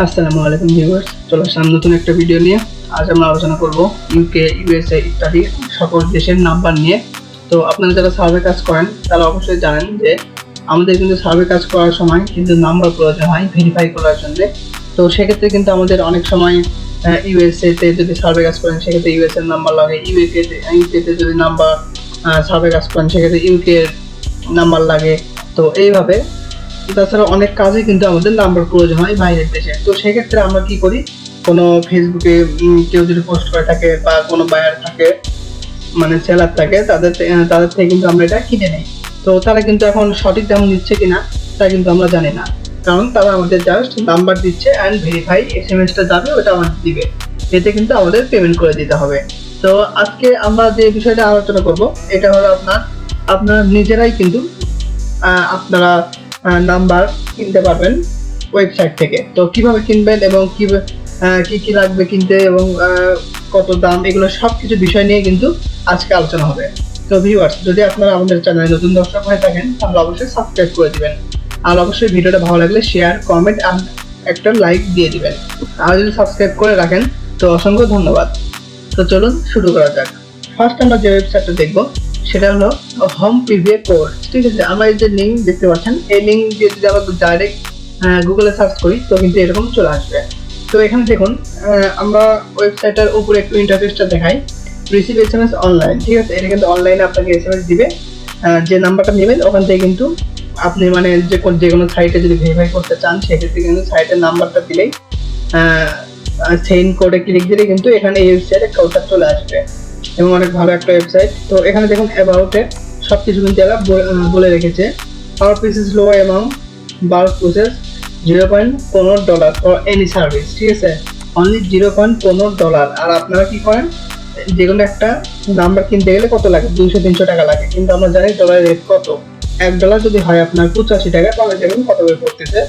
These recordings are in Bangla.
আসসালামু আলাইকুম ভিউয়ার্স, চলে আসলাম নতুন একটা ভিডিও নিয়ে। আজ আমরা আলোচনা করব ইউকে, ইউএসএ ইত্যাদি সকল দেশের নাম্বার নিয়ে। তো আপনারা যারা সার্ভে কাজ করেন তারা অবশ্যই জানেন যে আমাদের কিন্তু সার্ভে কাজ করার সময় কিন্তু নাম্বার প্রয়োজন হয় ভেরিফাই করার জন্য। তো সেক্ষেত্রে কিন্তু আমাদের অনেক সময় ইউএসএ তে যদি সার্ভে কাজ করেন সেক্ষেত্রে ইউএসএ নাম্বার লাগে, ইউকেতে যদি নাম্বার সার্ভে কাজ করেন সেক্ষেত্রে ইউকে নাম্বার লাগে। তো এইভাবে তাছাড়া অনেক কাজে কিন্তু আমাদের নাম্বার প্রয়োজন হয় বাইরের দেশে। তো সেক্ষেত্রে আমরা কি করি, কোনো ফেসবুকে কেউ যদি পোস্ট করে থাকে বা কোনো বায়ার থাকে, মানে সেলার থাকে, তাদের থেকে কিন্তু আমরা এটা কিনে নিই। তো তারা কিন্তু এখন সঠিক দাম দিচ্ছে কিনা তা কিন্তু আমরা জানি না, কারণ তারা আমাদের জাস্ট নাম্বার দিচ্ছে অ্যান্ড ভেরিফাই এসএমএসটা যাবে ওটা আমাদের দিবে, এতে কিন্তু আমাদের পেমেন্ট করে দিতে হবে। তো আজকে আমরা যে বিষয়টা আলোচনা করব এটা হলো আপনারা নিজেরাই কিন্তু আপনারা নাম্বার কিনতে পারবেন ওয়েবসাইট থেকে। তো কিভাবে কিনবেন এবং কি কি লাগবে কিনতে এবং কত দাম, এগুলো সব কিছু বিষয় নিয়ে কিন্তু আজকে আলোচনা হবে। তো ভিউয়ার্স, যদি আপনারা আমাদের চ্যানেলে নতুন দর্শক হয়ে থাকেন তাহলে অবশ্যই সাবস্ক্রাইব করে দিবেন, আর অবশ্যই ভিডিওটা ভালো লাগলে শেয়ার, কমেন্ট আর একটা লাইক দিয়ে দিবেন। আর যদি সাবস্ক্রাইব করে রাখেন তো অসংখ্য ধন্যবাদ। তো চলুন শুরু করা যাক। ফার্স্ট আমরা যে ওয়েবসাইটটা দেখবো সেটা হলো হোম প্রিভিউ কোর্স। ঠিক আছে, আমরা এই যে লিঙ্ক দেখতে পাচ্ছেন, এই লিঙ্ক দিয়ে যদি আমরা ডাইরেক্ট গুগলে সার্চ করি তো কিন্তু এরকম চলে আসবে। তো এখানে দেখুন, আমরা ওয়েবসাইটের উপরে একটু ইন্টারফেসটা দেখাই। রিসিভ এসএমএস অনলাইন, ঠিক আছে, এটা কিন্তু অনলাইনে আপনাকে এসএমএস দিবে। যে নাম্বারটা নেবেন ওখান থেকে কিন্তু আপনি মানে যে কোনো সাইটে যদি ভেরিফাই করতে চান সেক্ষেত্রে কিন্তু সাইটের নাম্বারটা দিলেই সেন্ড কোডে ক্লিক দিলে কিন্তু এখানে এই ওয়েবসাইটে কোডটা চলে আসবে এবং অনেক ভালো একটা ওয়েবসাইট। তো এখানে দেখুন অ্যাবাউটে সব কিছু কিন্তু এরা বলে রেখেছে। Our piece is low amount bulk process $0.15 for any service, ঠিক আছে, অনলি $0.15। আর আপনারা কি করেন, যে কোনো একটা নাম্বার কিনতে গেলে কত লাগে, 200-300 টাকা লাগে, কিন্তু আমরা জানি ডলারের রেট কত। $1 যদি হয় আপনার 85 টাকা, তাহলে দেখুন কত করে পড়তেছে।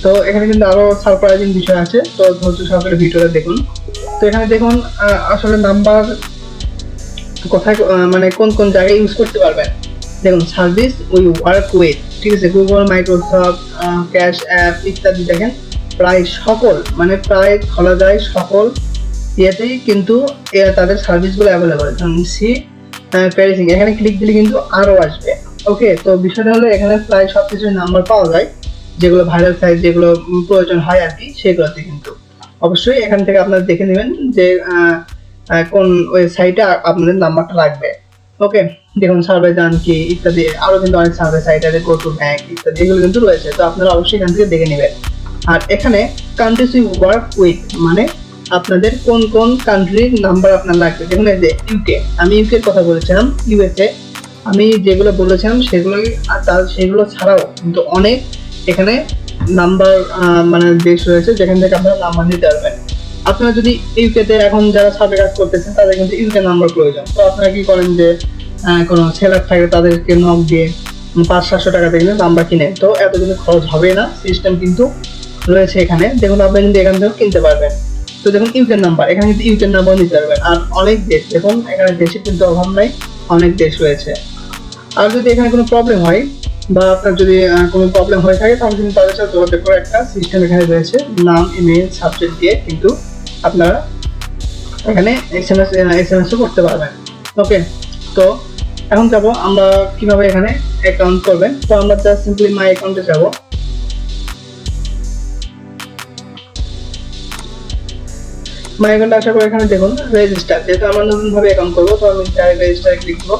তো এখানে কিন্তু আরো সারপ্রাইজিং বিষয় আছে, তো ধৈর্য সহকারে ভিডিওটা দেখুন। তো এখানে দেখুন আসলে নাম্বার কোথায় মানে কোন কোন জায়গায় ইউজ করতে পারবেন। দেখুন সার্ভিস উই ওয়ার্ক উইথ, ঠিক আছে, গুগল, মাইক্রোসফট, ক্যাশ অ্যাপ ইত্যাদি। দেখেন প্রায় সকল, মানে প্রায় বলা যায় সকল ইয়েতেই কিন্তু তাদের সার্ভিসগুলো অ্যাভেলেবল। সি প্যারিসিং, এখানে ক্লিক দিলে কিন্তু আরও আসবে। ওকে, তো বিষয়টা হলো এখানে প্রায় সব কিছুর নাম্বার পাওয়া যায়, যেগুলো ভাইরাল সাইট, যেগুলো প্রয়োজন হয় আর কি, সেগুলোতে কিন্তু অবশ্যই এখান থেকে আপনারা দেখে নেবেন যে কোন ওয়েবসাইটে আপনাদের নাম্বারটা লাগবে। ওকে, দেখুন সার্ভে যান কি ইত্যাদি, আরো কিন্তু অনেক সার্ভে সাইট আছে, গো টু ব্যাংক ইত্যাদি, এগুলো কিন্তু রয়েছে। তো আপনারা অবশ্যই এখান থেকে দেখে নেবেন। আর এখানে কান্ট্রিজ উই ওয়ার্ক উইথ, মানে আপনাদের কোন কোন কান্ট্রির নাম্বার আপনার লাগবে। দেখুন এই যে ইউকে, আমি ইউকের কথা বলেছিলাম। ইউএসএ আমি যেগুলো বলেছিলাম সেগুলোই, আর সেগুলো ছাড়াও কিন্তু অনেক এখানে নাম্বার মানে দেশ রয়েছে যেখান থেকে আপনারা নাম্বার নিতে পারবেন। আপনারা যদি ইউকেতে এখন যারা সার্ভে কাজ করতেছেন তাদের কিন্তু ইউকে নাম্বার প্রয়োজন। তো আপনারা কি করেন যে কোনো সেলার থাকে তাদেরকে নক দিয়ে 500-700 টাকা দিয়ে নাম্বার কিনে, তো এত কিন্তু খরচ হবে না, সিস্টেম কিন্তু রয়েছে এখানে। দেখুন আপনি কিন্তু এখান থেকেও কিনতে পারবেন। তো দেখুন ইউকের নাম্বার, এখানে কিন্তু ইউকের নাম্বার নিতে পারবেন। আর অনেক দেশ, দেখুন এখানে দেশের কিন্তু অভাব নাই, অনেক দেশ রয়েছে। আর যদি এখানে কোনো প্রবলেম হয় বা আপনার যদি কোনো প্রবলেম হয়ে থাকে তাহলে কিন্তু তাদের সাথে যোগাযোগ করে একটা সিস্টেম এখানে রয়েছে, নাম, ইমেল, সাবজেক্ট দিয়ে কিন্তু আপনারা এখানে এসএমএসও করতে পারবেন। ওকে, তো এখন যাব আমরা কিভাবে এখানে অ্যাকাউন্ট করবেন। তো আমরা জাস্ট সিম্পলি মাই অ্যাকাউন্টে যাব। মাই অ্যাকাউন্টে আসার পর এখানে দেখুন রেজিস্টার, যেহেতু আমরা নতুনভাবে অ্যাকাউন্ট করবো তো আমি ডাইরেক্ট রেজিস্টারে ক্লিক করবো।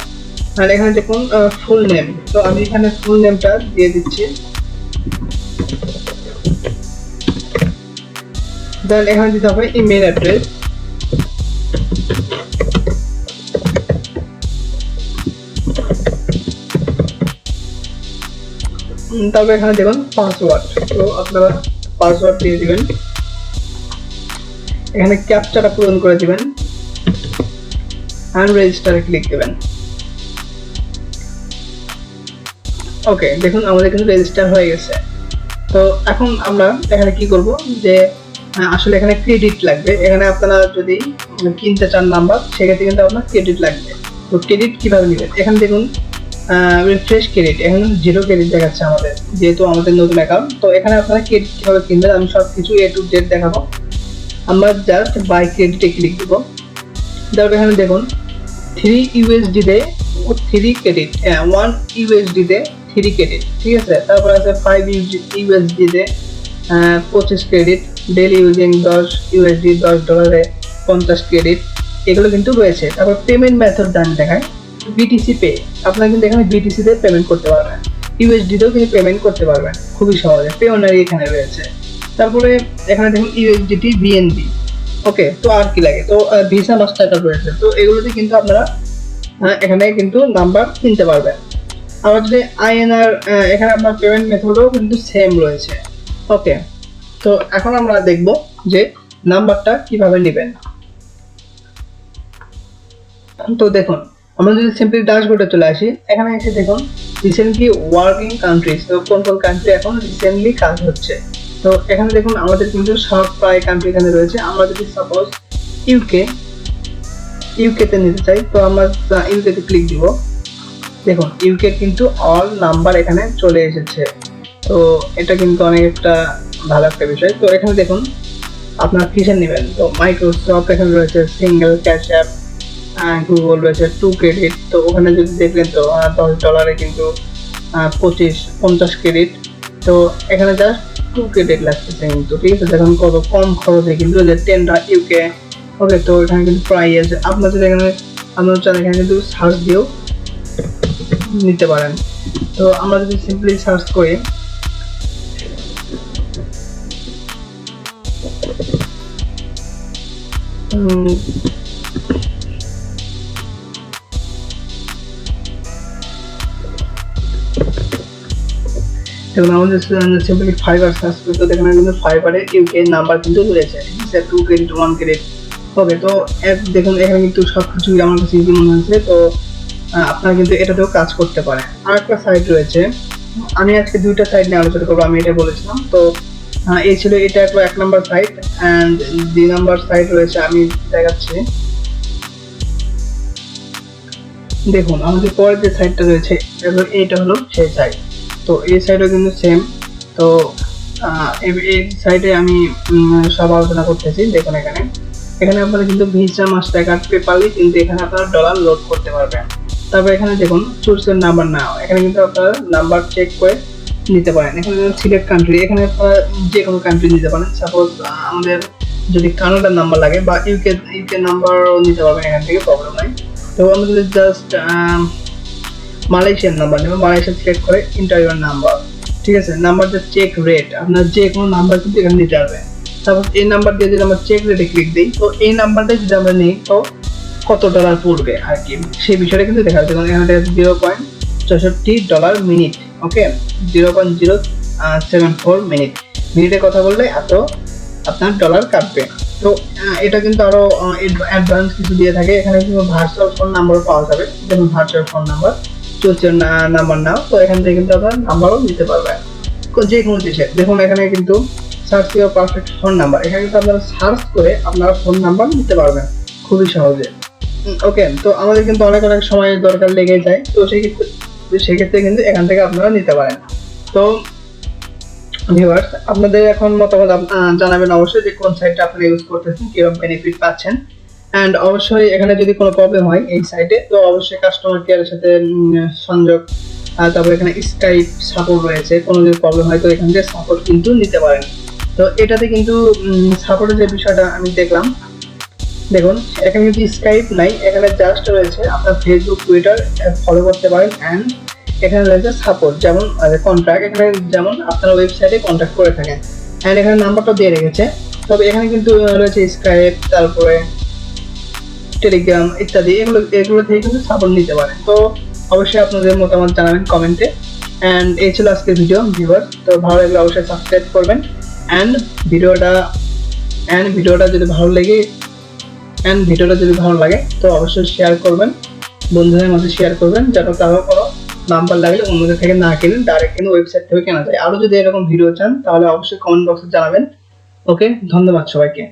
আর এখানে দেখুন ফুল নেম, তো আমি এখানে ফুল নেমটা দিয়ে দিচ্ছি। দেন এখানে দিতে হবে ইমেল অ্যাড্রেস। তারপর এখানে দেখুন পাসওয়ার্ড, তো আপনারা পাসওয়ার্ড দিয়ে দিবেন। এখানে ক্যাপচাটা পূরণ করে দিবেন অ্যান্ড রেজিস্টারে ক্লিক দিবেন। ওকে, দেখুন আমাদের কিন্তু রেজিস্টার হয়ে গেছে। তো এখন আমরা এখানে কি করব যে আসলে এখানে ক্রেডিট লাগবে। এখানে আপনারা যদি কিনতে চান নাম্বার সেক্ষেত্রে কিন্তু আপনার ক্রেডিট লাগবে। তো ক্রেডিট কিভাবে নেবেন, এখানে দেখুন রিফ্রেশ ক্রেডিট, এখানে 0 ক্রেডিট দেখাচ্ছে আমাদের, যেহেতু আমাদের নতুন অ্যাকাউন্ট। তো এখানে আপনারা ক্রেডিট কিভাবে কিনবেন আমি সব কিছু A to Z দেখাবো। আমরা জাস্ট বাই ক্রেডিটে ক্লিক দেবো। তারপর এখানে দেখুন 3 USD তে 3 ক্রেডিট, 1 USD তে 3 ক্রেডিট, ঠিক আছে। তারপর আছে 5 USD তে 25 credit, daily using 10 USD, $10 50 credit, এগুলো কিন্তু রয়েছে। তারপর পেমেন্ট মেথড ডান দেখায় বিটিসি পে, আপনারা কিন্তু এখানে বিটিসি তে পেমেন্ট করতে পারবেন, USD তেও কিন্তু পেমেন্ট করতে পারবেন খুবই সহজে, পেওনারি এখানে রয়েছে। তারপরে এখানে দেখুন USDT BNB, ওকে। তো আর কি লাগে, তো ভিসা মাস্টারকার্ড রয়েছে, তো এগুলোতে কিন্তু আপনারা এখানে কিন্তু নাম্বার কিনতে পারবেন। আবার যদি INR, এখানে আপনার পেমেন্ট মেথডও কিন্তু সেম রয়েছে, ওকে। তো এখন আমরা দেখব যে নাম্বারটা কিভাবে নেবেন। তো দেখুন আমরা যদি সিম্পলি ড্যাশবোর্ডে চলে আসি, এখানে এসে দেখুন রিসেন্টলি ওয়ার্কিং কান্ট্রিজ, তো কোন কোন কান্ট্রি এখন রিসেন্টলি কাজ হচ্ছে। তো এখানে দেখুন আমাদের কিন্তু সব প্রায় কান্ট্রি এখানে রয়েছে। আমরা যদি সাপোজ ইউকে তে নিতে চাই, তো আমরা ইউকে তে ক্লিক দিব। দেখুন ইউকে কিন্তু অল নাম্বার এখানে চলে এসেছে, তো এটা কিন্তু অনেক একটা ভালো একটা বিষয়। তো এখানে দেখুন আপনার কিসের নেবেন, তো মাইক্রোসফট এখানে রয়েছে, সিঙ্গেল ক্যাশ অ্যাপ, গুগল রয়েছে 2 ক্রেডিট। তো ওখানে যদি দেখবেন তো $10 কিন্তু 50 ক্রেডিট। তো এখানে জাস্ট 2 ক্রেডিট লাগতেছে কিন্তু, ঠিক আছে। দেখুন কত কম খরচে কিন্তু $10 ইউকে, ওকে। তো এখানে কিন্তু প্রায় আছে, আপনার যদি এখানে আপনার চান এখানে কিন্তু সার্চ দিয়েও নিতে পারেন। তো আমরা যদি সিম্পলি সার্চ করি, দেখুন আমাদের সিম্পলি ফাইবার সার্চ করি, তো দেখুন কিন্তু ফাইবারে ইউকে নাম্বার কিন্তু রয়েছে, 2 ক্রেডিট 1 ক্রেডিট, ওকে। তো দেখুন এখানে কিন্তু সব কিছুই আমার কাছে ইজি মনে হয়েছে। তো আপনারা কিন্তু এটাতেও কাজ করতে পারেন। আর একটা সাইট রয়েছে, আমি আজকে 2টা সাইট নিয়ে আলোচনা করবো, আমি এটা বলেছিলাম। তো এই ছিল এটা একটা 1 number site, and 2 number site রয়েছে, আমি দেখাচ্ছি। দেখুন আমাদের পরের যে সাইটটা রয়েছে এটা হলো সেই সাইট। তো এই সাইটও কিন্তু সেম। তো এই সাইটে আমি সব আলোচনা করতেছি। দেখুন এখানে আপনারা কিন্তু ভিসা মাস্টারকার্ড পেপারলি কিন্তু এখানে আপনারা ডলার লোড করতে পারবেন। তারপর এখানে দেখুন চুজ নাম্বার নাও, এখানে কিন্তু আপনারা নাম্বার চেক করে নিতে পারেন। এখানে সিলেক্ট কান্ট্রি, এখানে আপনারা যে কোনো কান্ট্রি নিতে পারেন। সাপোজ আমাদের যদি কানাডার নাম্বার লাগে বা ইউকে নাম্বারও নিতে পারবেন, এখান থেকে প্রবলেম নাই। তো আমরা যদি জাস্ট মালয়েশিয়ার নাম্বার নেব, মালয়েশিয়া সিলেক্ট করে ইন্টার নাম্বার, ঠিক আছে। নাম্বার যে চেক রেট, আপনার যে কোনো নাম্বার কিন্তু এখানে নিতে পারবেন। তারপর এই নাম্বার দিয়ে যদি আমরা চেক রেটে ক্লিক দিই, তো এই নাম্বারটা যদি আমরা নিই তো কত ডলার পড়বে আর কি, সেই বিষয়টা কিন্তু দেখা যাচ্ছে। এখানে $0.64 মিনিট, ওকে, 0.074 মিনিট, মিনিটে কথা বললে এত আপনার ডলার কাটবে। তো এটা কিন্তু আরো অ্যাডভান্স কিছু দিয়ে থাকে। এখানে কিন্তু ভার্চুয়াল ফোন নাম্বারও পাওয়া যাবে, যেমন ভার্চুয়াল ফোন নাম্বার, চলছে নাম্বার নাও। তো এখান থেকে কিন্তু আপনার নাম্বারও নিতে পারবেন যে কোনো দেশে। দেখুন এখানে কিন্তু search your perfect phone number, এখানে কিন্তু আপনারা সার্চ করে আপনারা ফোন নাম্বার নিতে পারবেন খুবই সহজে, ওকে। তো আমাদের কিন্তু অনেক সময় দরকার লেগে যায়, তো সেক্ষেত্রে কিন্তু এখান থেকে আপনারা নিতে পারেন। তো ভিউয়ার্স আপনাদের এখন মতামত জানাবেন অবশ্যই যে কোন সাইটটা আপনি ইউজ করতেছেন, কিরকম বেনিফিট পাচ্ছেন। অ্যান্ড অবশ্যই এখানে যদি কোনো প্রবলেম হয় এই সাইটে, তো অবশ্যই কাস্টমার কেয়ারের সাথে সংযোগ, তারপর এখানে স্কাইপ সাপোর্ট রয়েছে, কোনো যদি প্রবলেম হয় তো এখান থেকে সাপোর্ট কিন্তু নিতে পারেন। তো এটাতে কিন্তু সাপোর্টের যে বিষয়টা আমি দেখলাম, দেখুন এখানে কিন্তু স্কাইপ নাই, এখানে জাস্ট রয়েছে আপনার ফেসবুক টুইটার ফলো করতে পারেন। অ্যান্ড এখানে রয়েছে সাপোর্ট, যেমন কন্ট্যাক্ট, এখানে যেমন আপনার ওয়েবসাইটে কন্ট্যাক্ট করে থাকেন। অ্যান্ড এখানে নাম্বারটা দিয়ে রেখেছে। তবে এখানে কিন্তু রয়েছে স্কাইপ, তারপরে টেলিগ্রাম ইত্যাদি, এগুলো থেকে কিন্তু সাপোর্ট নিতে পারেন। তো অবশ্যই আপনাদের মতামত জানাবেন কমেন্টে। অ্যান্ড এই ছিল আজকের ভিডিও ভিউয়ার। তো ভালো লাগলে অবশ্যই সাবস্ক্রাইব করবেন। অ্যান্ড ভিডিওটা যদি ভালো লাগে তো অবশ্যই শেয়ার করবেন, বন্ধুদের মধ্যে শেয়ার করবেন, যেন তারাও কোনো নাম্বার লাগলে অন্যদের থেকে না কিনেন, ডাইরেক্ট কিন্তু ওয়েবসাইট থেকে কেনা যায়। আরও যদি এরকম ভিডিও চান তাহলে অবশ্যই কমেন্ট বক্সে জানাবেন। ওকে, ধন্যবাদ সবাইকে।